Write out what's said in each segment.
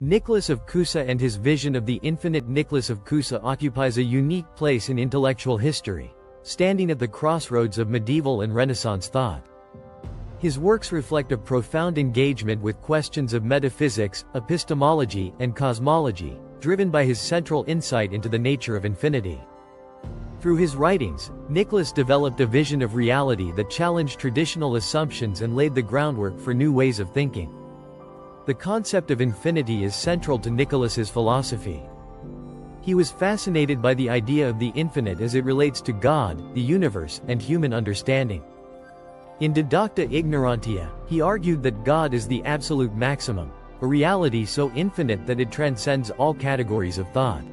Nicholas of Cusa and his vision of the infinite. Nicholas of Cusa occupies a unique place in intellectual history, standing at the crossroads of medieval and Renaissance thought. His works reflect a profound engagement with questions of metaphysics, epistemology, and cosmology, driven by his central insight into the nature of infinity. Through his writings, Nicholas developed a vision of reality that challenged traditional assumptions and laid the groundwork for new ways of thinking. The concept of infinity is central to Nicholas's philosophy. He was fascinated by the idea of the infinite as it relates to God, the universe, and human understanding. In Didacta Ignorantia, he argued that God is the absolute maximum, a reality so infinite that it transcends all categories of thought.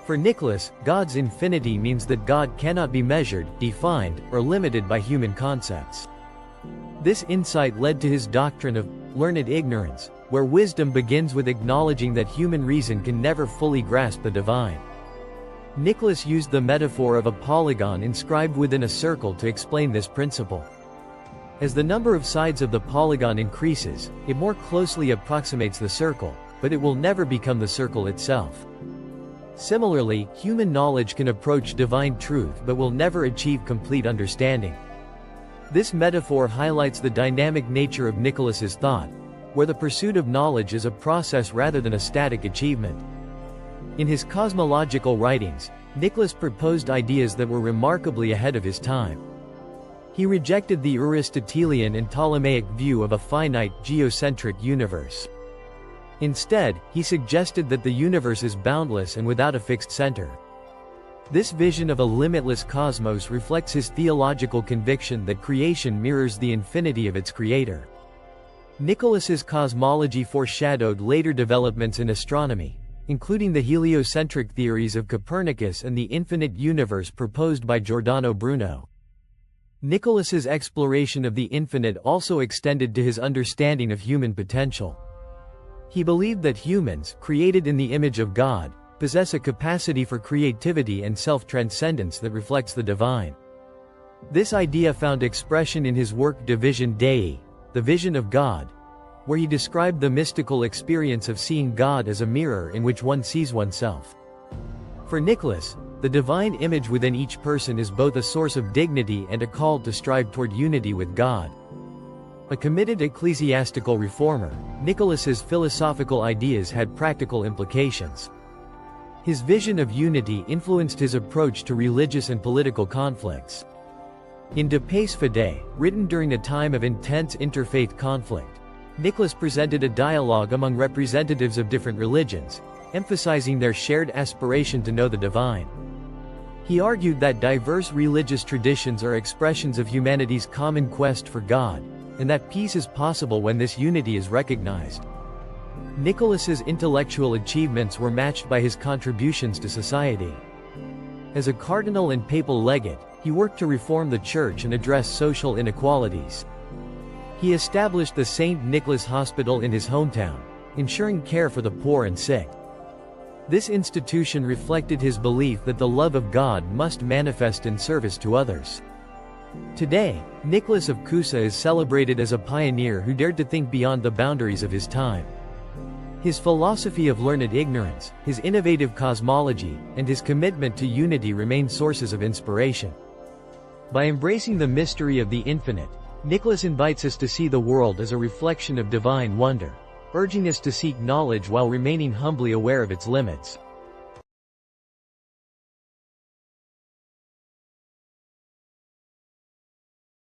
For Nicholas, God's infinity means that God cannot be measured, defined, or limited by human concepts. This insight led to his doctrine of learned ignorance, where wisdom begins with acknowledging that human reason can never fully grasp the divine. Nicholas used the metaphor of a polygon inscribed within a circle to explain this principle. As the number of sides of the polygon increases, it more closely approximates the circle, but it will never become the circle itself. Similarly, human knowledge can approach divine truth but will never achieve complete understanding. This metaphor highlights the dynamic nature of Nicholas's thought, where the pursuit of knowledge is a process rather than a static achievement. In his cosmological writings, Nicholas proposed ideas that were remarkably ahead of his time. He rejected the Aristotelian and Ptolemaic view of a finite, geocentric universe. Instead, he suggested that the universe is boundless and without a fixed center. This vision of a limitless cosmos reflects his theological conviction that creation mirrors the infinity of its creator. Nicholas's cosmology foreshadowed later developments in astronomy, including the heliocentric theories of Copernicus and the infinite universe proposed by Giordano Bruno. Nicholas's exploration of the infinite also extended to his understanding of human potential. He believed that humans, created in the image of God, possess a capacity for creativity and self-transcendence that reflects the divine. This idea found expression in his work De Visione Dei, The Vision of God, where he described the mystical experience of seeing God as a mirror in which one sees oneself. For Nicholas, the divine image within each person is both a source of dignity and a call to strive toward unity with God. A committed ecclesiastical reformer, Nicholas's philosophical ideas had practical implications. His vision of unity influenced his approach to religious and political conflicts. In De Pace Fidei, written during a time of intense interfaith conflict, Nicholas presented a dialogue among representatives of different religions, emphasizing their shared aspiration to know the divine. He argued that diverse religious traditions are expressions of humanity's common quest for God, and that peace is possible when this unity is recognized. Nicholas's intellectual achievements were matched by his contributions to society. As a cardinal and papal legate, he worked to reform the church and address social inequalities. He established the St. Nicholas Hospital in his hometown, ensuring care for the poor and sick. This institution reflected his belief that the love of God must manifest in service to others. Today, Nicholas of Cusa is celebrated as a pioneer who dared to think beyond the boundaries of his time. His philosophy of learned ignorance, his innovative cosmology, and his commitment to unity remain sources of inspiration. By embracing the mystery of the infinite, Nicholas invites us to see the world as a reflection of divine wonder, urging us to seek knowledge while remaining humbly aware of its limits.